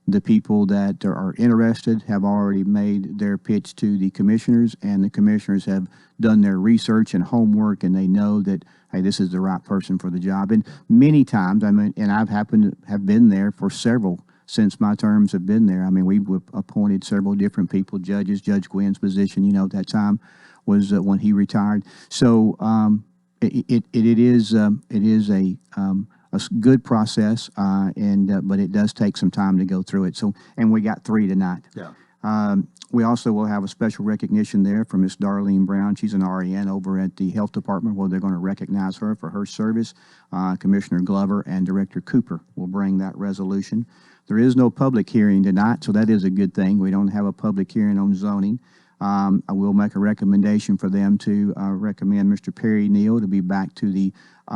the people that are interested have already made their pitch to the commissioners, and the commissioners have done their research and homework, and they know that, hey, this is the right person for the job. And many times, and I've happened to have been there for several since my terms have been there. We've appointed several different people, judges. Judge Gwynn's position, at that time was when he retired. So it is a good process, but it does take some time to go through it. So, and we got 3 tonight. Yeah. We also will have a special recognition there for Miss Darlene Brown. She's an RN over at the Health Department, where they're going to recognize her for her service. Commissioner Glover and Director Cooper will bring that resolution. There is no public hearing tonight, so that is a good thing. We don't have a public hearing on zoning. I will make a recommendation for them to recommend Mr. Perry Neal to be back to the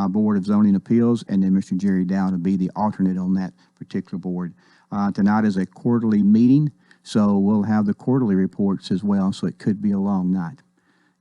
Board of Zoning Appeals, and then Mr. Jerry Dow to be the alternate on that particular board. Tonight is a quarterly meeting, so we'll have the quarterly reports as well, so it could be a long night.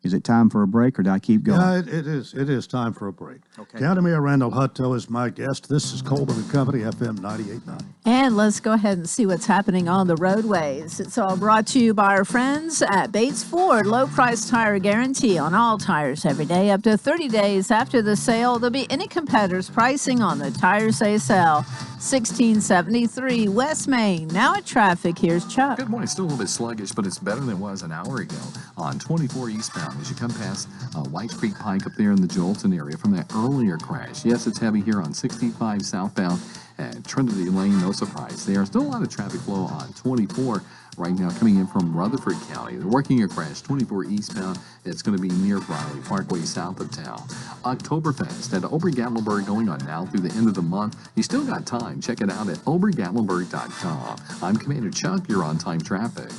Is it time for a break, or do I keep going? Yeah, it is. It is time for a break. Okay. County Mayor Randall Hutto is my guest. This is Coleman and Company, FM 98.9. And let's go ahead and see what's happening on the roadways. It's all brought to you by our friends at Bates Ford. Low price tire guarantee on all tires every day. Up to 30 days after the sale, there'll be any competitor's pricing on the tires they sell. 1673 West Main. Now at traffic, here's Chuck. Good morning. Still a little bit sluggish, but it's better than it was an hour ago on 24 eastbound as you come past Whites Creek Pike up there in the Jolton area from that earlier crash. Yes, it's heavy here on 65 southbound at Trinity Lane. No surprise there. Still a lot of traffic flow on 24 right now coming in from Rutherford County. They're working a crash 24 eastbound. It's going to be near Briley Parkway south of town. Oktoberfest at Ober-Gatlinburg going on now through the end of the month. You still got time. Check it out at obergatlinburg.com. I'm Commander Chuck. You're on time traffic.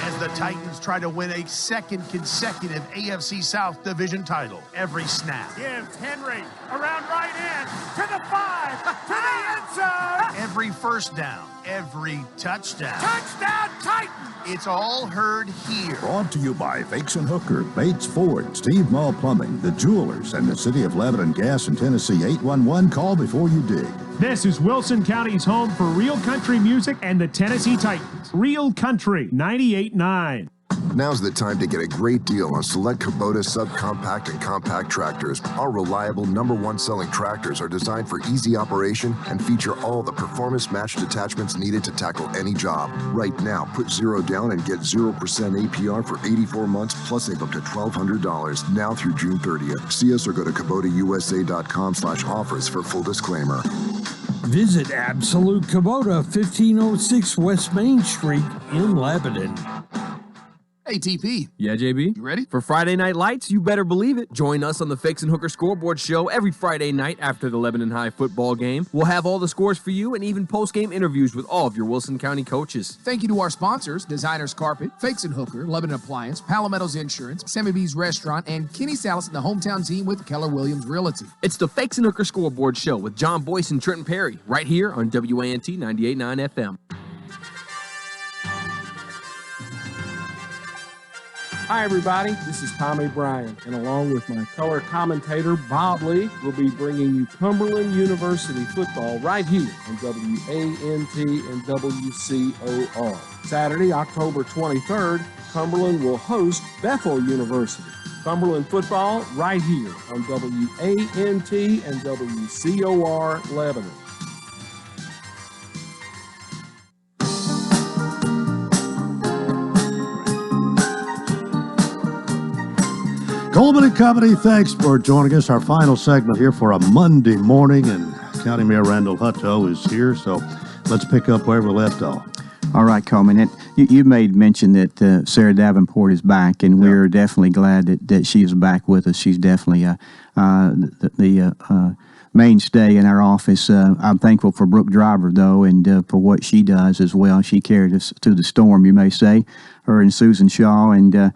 As the Titans try to win a second consecutive AFC South Division title. Every snap gives Henry around right end to the 5 to the end zone. Every first down, every touchdown. Touchdown Titans! It's all heard here. Brought to you by Fakes and Hooker, Bates Ford, Steve Mall Plumbing, the Jewelers, and the City of Lebanon Gas in Tennessee. 811. Call before you dig. This is Wilson County's home for real country music and the Tennessee Titans. Real Country 98.9. Now's the time to get a great deal on select Kubota subcompact and compact tractors. Our reliable #1 selling tractors are designed for easy operation and feature all the performance-matched attachments needed to tackle any job. Right now, put 0 down and get 0% APR for 84 months plus save up to $1,200 now through June 30th. See us or go to KubotaUSA.com/offers for full disclaimer. Visit Absolute Kubota, 1506 West Main Street in Lebanon. Hey, TP. Yeah, JB? You ready? For Friday Night Lights, you better believe it. Join us on the Fakes and Hooker Scoreboard Show every Friday night after the Lebanon High football game. We'll have all the scores for you and even post-game interviews with all of your Wilson County coaches. Thank you to our sponsors, Designers Carpet, Fakes and Hooker, Lebanon Appliance, Palometto's Insurance, Sammy B's Restaurant, and Kenny Salas and the hometown team with Keller Williams Realty. It's the Fakes and Hooker Scoreboard Show with John Boyce and Trenton Perry, right here on WANT 98.9 FM. Hi, everybody. This is Tommy Bryan, and along with my color commentator, Bob Lee, we'll be bringing you Cumberland University football right here on WANT and WCOR. Saturday, October 23rd, Cumberland will host Bethel University. Cumberland football right here on WANT and WCOR Lebanon. Coleman and Company, thanks for joining us. Our final segment here for a Monday morning, and County Mayor Randall Hutto is here, so let's pick up where we left off. All right, Coleman. You made mention that Sarah Davenport is back, and we're definitely glad that she is back with us. She's definitely the mainstay in our office. I'm thankful for Brooke Driver, though, and for what she does as well. She carried us to the storm, you may say, her and Susan Shaw. And, I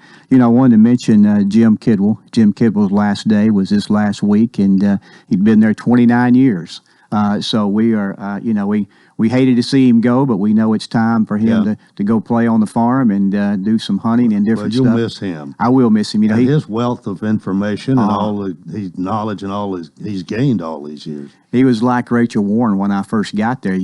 wanted to mention Jim Kidwell. Jim Kidwell's last day was this last week, and he'd been there 29 years. So we are, we hated to see him go, but we know it's time for him to go play on the farm and do some hunting and different stuff. You'll miss him. I will miss him. His wealth of information and all his knowledge and he's gained all these years. He was like Rachel Warren when I first got there.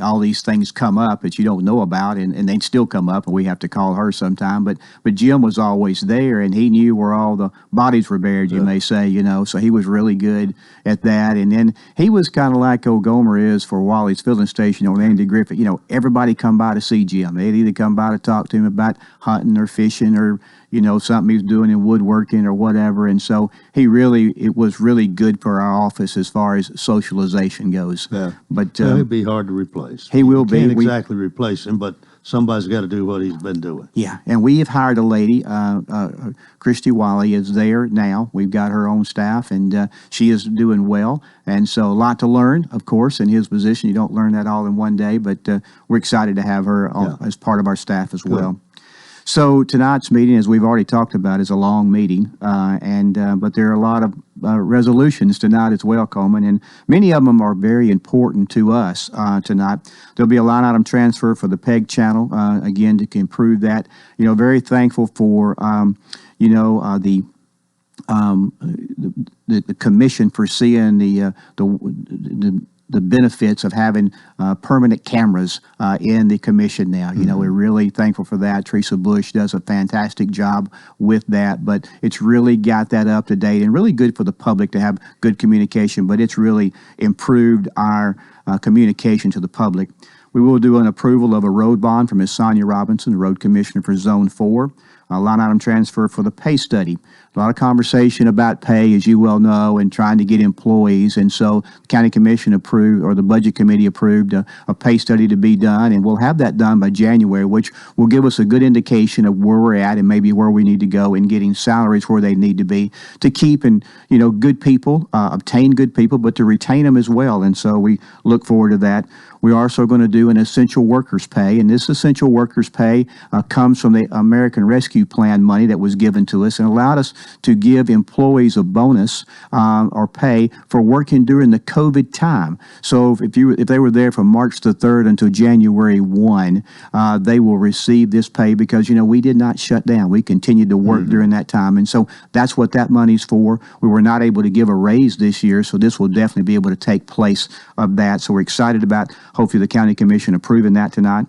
All these things come up that you don't know about, and they still come up, and we have to call her sometime. But Jim was always there, and he knew where all the bodies were buried, you may say, So he was really good at that. And then he was kind of like old Gomer is for Wally's Filling Station on Andy Griffith. Everybody come by to see Jim. They'd either come by to talk to him about hunting or fishing or something he was doing in woodworking or whatever. And so it was really good for our office as far as socialization goes. Yeah. But it'd be hard to replace. He will be. Can't exactly replace him, but somebody's got to do what he's been doing. Yeah, and we have hired a lady, Christy Wally is there now. We've got her own staff, and she is doing well. And so a lot to learn, of course, in his position. You don't learn that all in one day, but we're excited to have her as part of our staff as well. So tonight's meeting, as we've already talked about, is a long meeting, but there are a lot of resolutions tonight as well, Coleman, and many of them are very important to us tonight. There'll be a line item transfer for the PEG channel, again, to improve that. Very thankful for, the commission for seeing the benefits of having permanent cameras in the commission now. We're really thankful for that. Teresa Bush does a fantastic job with that, but it's really got that up to date and really good for the public to have good communication, but it's really improved our communication to the public. We will do an approval of a road bond from Ms. Sonia Robinson, the road commissioner for Zone 4. A line item transfer for the pay study. A lot of conversation about pay, as you well know, and trying to get employees. And so the county commission approved, or the budget committee approved, a pay study to be done. And we'll have that done by January, which will give us a good indication of where we're at and maybe where we need to go in getting salaries where they need to be to keep and, good people, obtain good people, but to retain them as well. And so we look forward to that. We're also going to do an essential workers pay, and this essential workers pay comes from the American Rescue Plan money that was given to us and allowed us to give employees a bonus or pay for working during the COVID time. So if they were there from March the 3rd until January 1, they will receive this pay because, we did not shut down. We continued to work during that time, and so that's what that money's for. We were not able to give a raise this year, so this will definitely be able to take place of that. So we're excited about hopefully the county commission approving that tonight.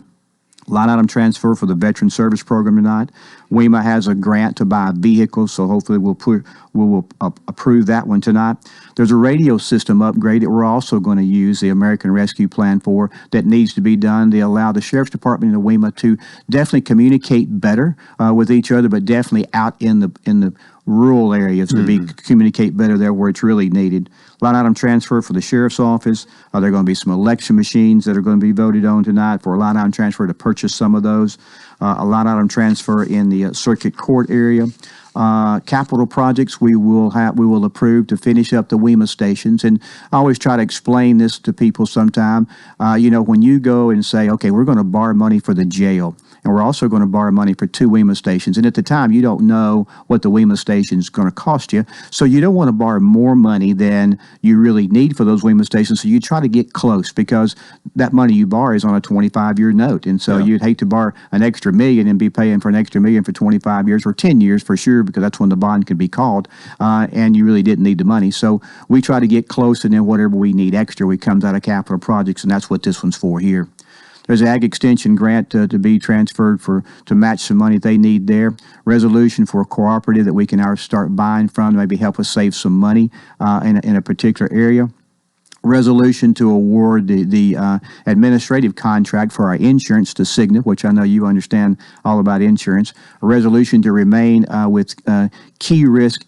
Line item transfer for the Veteran Service Program tonight. WEMA has a grant to buy vehicles, so hopefully we'll approve that one tonight. There's a radio system upgrade that we're also going to use the American Rescue Plan for that needs to be done. They allow the Sheriff's Department and the WEMA to definitely communicate better with each other, but definitely out in the rural areas to communicate better there where it's really needed. Line item transfer for the Sheriff's Office. There are going to be some election machines that are going to be voted on tonight for a line item transfer to purchase some of those. A line item transfer in the Circuit Court area. Capital projects we will approve to finish up the WEMA stations. And I always try to explain this to people sometime. When you go and say, okay, we're going to borrow money for the jail, and we're also going to borrow money for 2 WEMA stations. And at the time, you don't know what the WEMA station is going to cost you. So you don't want to borrow more money than you really need for those WEMA stations. So you try to get close because that money you borrow is on a 25-year note. And so you'd hate to borrow an extra $1 million and be paying for an extra $1 million for 25 years or 10 years for sure, because that's when the bond could be called. And you really didn't need the money. So we try to get close, and then whatever we need extra, we comes out of capital projects. And that's what this one's for here. There's an ag extension grant to be transferred to match some money they need there. Resolution for a cooperative that we can now start buying from to maybe help us save some money in a particular area. Resolution to award the administrative contract for our insurance to Cigna, which I know you understand all about insurance. A resolution to remain with Key Risk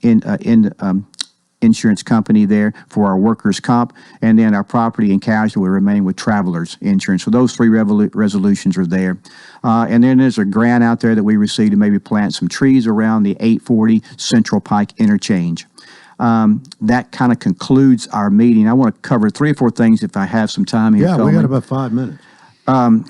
insurance company there for our workers' comp, and then our property and casualty will remain with Travelers Insurance. So those 3 resolutions are there. And then there's a grant out there that we received to maybe plant some trees around the 840 Central Pike interchange. That kind of concludes our meeting. I want to cover 3 or 4 things if I have some time here. Yeah, we got about 5 minutes.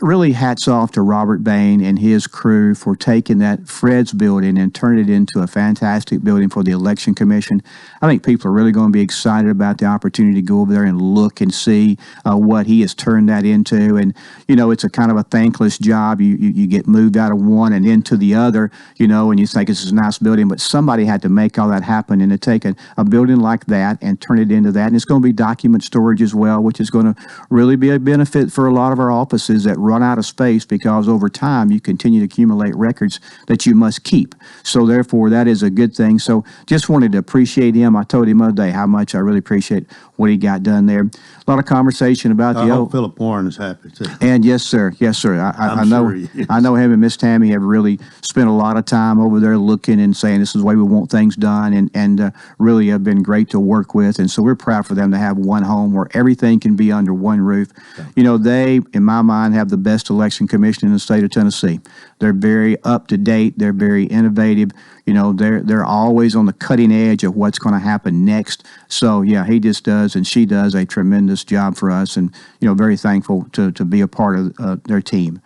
Really hats off to Robert Bain and his crew for taking that Fred's building and turning it into a fantastic building for the Election Commission. I think people are really going to be excited about the opportunity to go over there and look and see what he has turned that into. And, it's a kind of a thankless job. You get moved out of one and into the other, and you think this is a nice building, but somebody had to make all that happen, and to take a building like that and turn it into that. And it's going to be document storage as well, which is going to really be a benefit for a lot of our offices that run out of space, because over time you continue to accumulate records that you must keep. So therefore that is a good thing. So just wanted to appreciate him. I told him the other day how much I really appreciate what he got done there. A lot of conversation about I hope Philip Warren is happy too. And yes, sir. I know. Sure I know him and Miss Tammy have really spent a lot of time over there looking and saying this is the way we want things done, and really have been great to work with. And so we're proud for them to have one home where everything can be under one roof. They, in my mind, have the best election commission in the state of Tennessee. They're very up to date. They're very innovative. They're always on the cutting edge of what's going to happen next. So yeah, he just does, and she does a tremendous job for us, and very thankful to be a part of their team.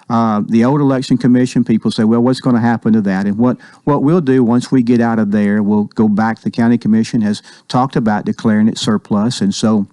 The old election commission, people say, well, what's going to happen to that? And what we'll do once we get out of there, we'll go back. The county commission has talked about declaring it surplus, and so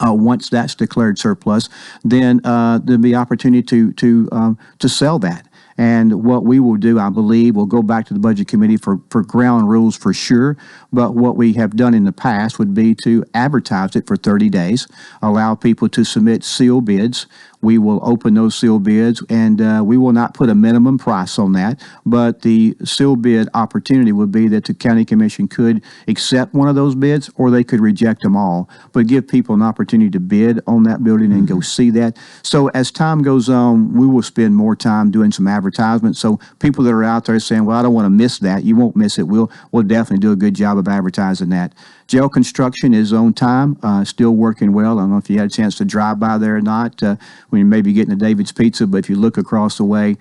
once that's declared surplus, then there'll be opportunity to sell that. And what we will do, I believe, we'll go back to the Budget Committee for ground rules for sure. But what we have done in the past would be to advertise it for 30 days, allow people to submit sealed bids. We will open those sealed bids, and we will not put a minimum price on that. But the sealed bid opportunity would be that the county commission could accept one of those bids, or they could reject them all, but give people an opportunity to bid on that building and go see that. So as time goes on, we will spend more time doing some advertisements. So people that are out there saying, well, I don't want to miss that, you won't miss it. We'll definitely do a good job of advertising that. Jail construction is on time, still working well. I don't know if you had a chance to drive by there or not when you may be getting a David's Pizza, but if you look across the way,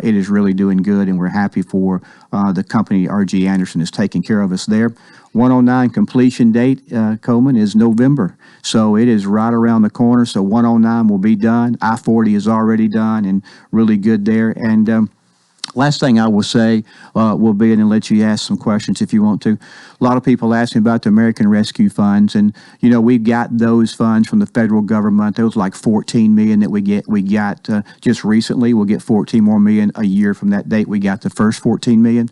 it is really doing good, and we're happy for the company R.G. Anderson is taking care of us there. 109 completion date, Coleman, is November. So it is right around the corner. So 109 will be done. I-40 is already done and really good there. And last thing I will say will be, and then let you ask some questions if you want to. A lot of people ask me about the American Rescue Funds, and we've got those funds from the federal government. There was like $14 million that we got just recently. We'll get $14 more million a year from that date. We got the first $14 million.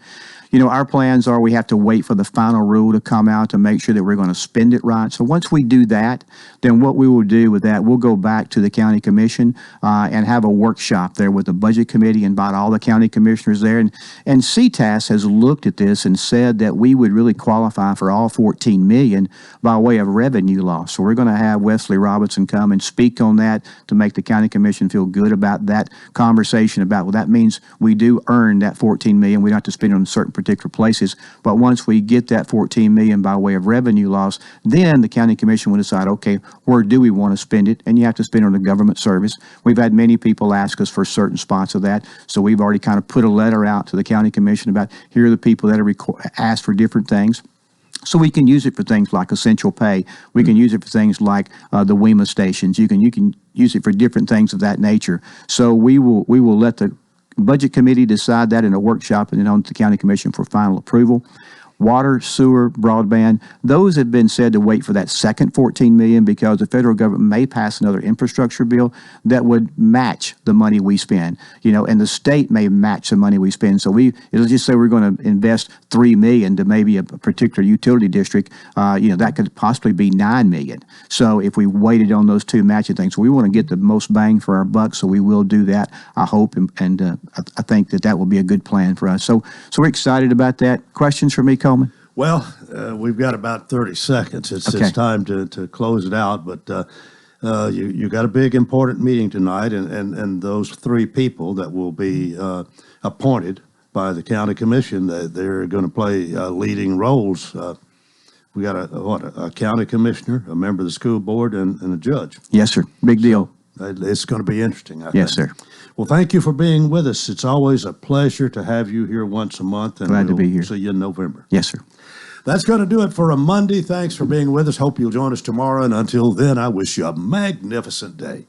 our plans are we have to wait for the final rule to come out to make sure that we're going to spend it right. So once we do that, then what we will do with that, we'll go back to the county commission and have a workshop there with the budget committee, invite all the county commissioners there. And CTAS has looked at this and said that we would really qualify for all $14 million by way of revenue loss. So we're going to have Wesley Robinson come and speak on that to make the county commission feel good about that conversation about, well, that means we do earn that $14 million. We don't have to spend it on certain particular places. But once we get that $14 million by way of revenue loss, then the county commission will decide, okay, where do we want to spend it? And you have to spend it on a government service. We've had many people ask us for certain spots of that. So we've already kind of put a letter out to the county commission about here are the people that are asked for different things. So we can use it for things like essential pay. We can use it for things like the WEMA stations. You can use it for different things of that nature. So we will let the budget committee decide that in a workshop and then on to the county commission for final approval. Water, sewer, broadband, those have been said to wait for that second $14 million because the federal government may pass another infrastructure bill that would match the money we spend, and the state may match the money we spend. So it'll just say we're going to invest $3 million to maybe a particular utility district, that could possibly be $9 million. So if we waited on those two matching things, we want to get the most bang for our buck, so we will do that, I hope, and I think that will be a good plan for us. So we're excited about that. Questions for me, Coleman? Well, we've got about 30 seconds. It's time to close it out, but you got a big, important meeting tonight, and those three people that will be appointed by the county commission, they're going to play leading roles. We got a county commissioner, a member of the school board, and a judge. Yes, sir. Big deal. It's going to be interesting, I think. Yes, sir. Well, thank you for being with us. It's always a pleasure to have you here once a month. And Glad to be here. See you in November. Yes, sir. That's going to do it for a Monday. Thanks for being with us. Hope you'll join us tomorrow. And until then, I wish you a magnificent day.